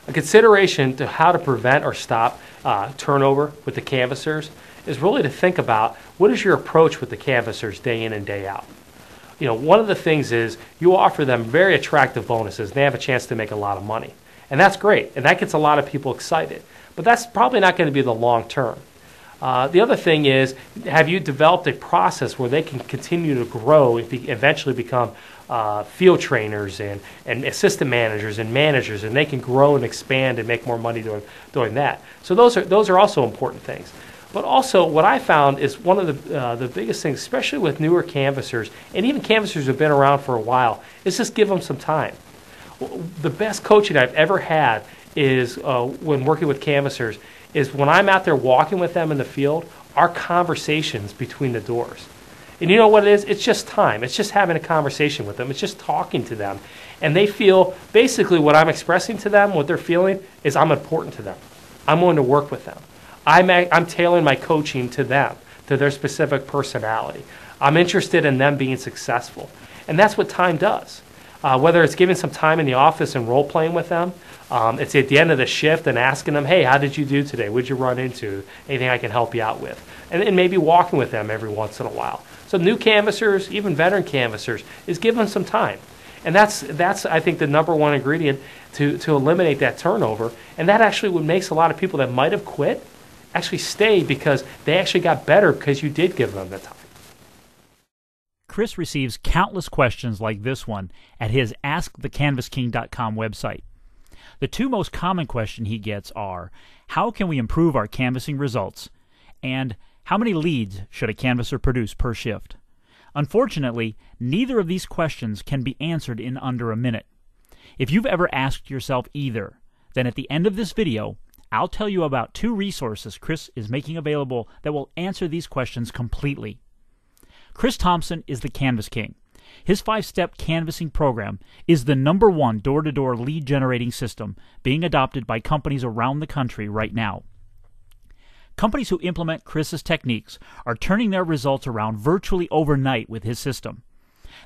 A consideration to how to prevent or stop turnover with the canvassers is really to think about what is your approach with the canvassers day in and day out. You know, one of the things is you offer them very attractive bonuses. They have a chance to make a lot of money. And that's great. And that gets a lot of people excited. But that's probably not going to be the long term. The other thing is, have you developed a process where they can continue to grow and eventually become field trainers and assistant managers and managers, and they can grow and expand and make more money doing that. So those are also important things. But also what I found is one of the biggest things, especially with newer canvassers, and even canvassers who have been around for a while, is just give them some time. The best coaching I've ever had is when working with canvassers is when I'm out there walking with them in the field, our conversations between the doors. And you know what it is? It's just time. It's just having a conversation with them. It's just talking to them. And they feel basically what I'm expressing to them, what they're feeling, is I'm important to them. I'm willing to work with them. I'm tailoring my coaching to them, to their specific personality. I'm interested in them being successful. And that's what time does. Whether it's giving some time in the office and role-playing with them, it's at the end of the shift and asking them, hey, how did you do today? What did you run into? Anything I can help you out with? And maybe walking with them every once in a while. So new canvassers, even veteran canvassers, is give them some time. And that's I think, the number one ingredient to eliminate that turnover. And that actually what makes a lot of people that might have quit actually stay because they actually got better because you did give them the time. Chris receives countless questions like this one at his AskTheCanvassKing.com website. The two most common questions he gets are, how can we improve our canvassing results? And how many leads should a canvasser produce per shift? Unfortunately, neither of these questions can be answered in under a minute. If you've ever asked yourself either, then at the end of this video, I'll tell you about two resources Chris is making available that will answer these questions completely. Chris Thompson is the Canvas King. His 5-step canvassing program is the #1 door-to-door lead generating system being adopted by companies around the country right now. Companies who implement Chris's techniques are turning their results around virtually overnight with his system.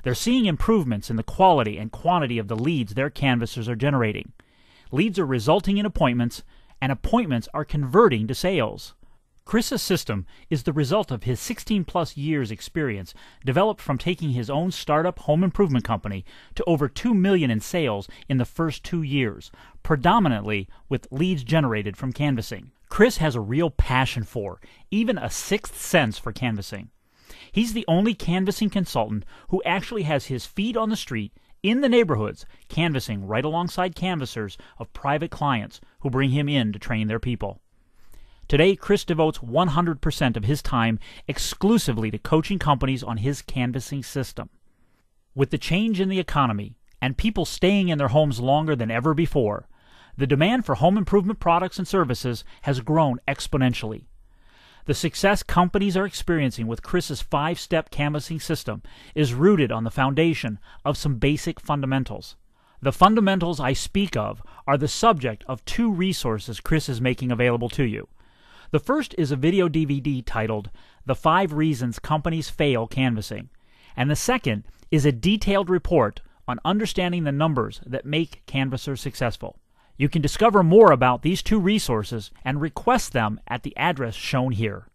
They're seeing improvements in the quality and quantity of the leads their canvassers are generating. Leads are resulting in appointments, and appointments are converting to sales. Chris's system is the result of his 16-plus years experience developed from taking his own startup home improvement company to over $2 million in sales in the first 2 years, predominantly with leads generated from canvassing. Chris has a real passion for, even a sixth sense for canvassing. He's the only canvassing consultant who actually has his feet on the street in the neighborhoods, canvassing right alongside canvassers of private clients who bring him in to train their people. Today, Chris devotes 100% of his time exclusively to coaching companies on his canvassing system. With the change in the economy and people staying in their homes longer than ever before, the demand for home improvement products and services has grown exponentially. The success companies are experiencing with Chris's 5-step canvassing system is rooted on the foundation of some basic fundamentals. The fundamentals I speak of are the subject of two resources Chris is making available to you. The first is a video DVD titled The 5 Reasons Companies Fail Canvassing, and the second is a detailed report on understanding the numbers that make canvassers successful. You can discover more about these two resources and request them at the address shown here.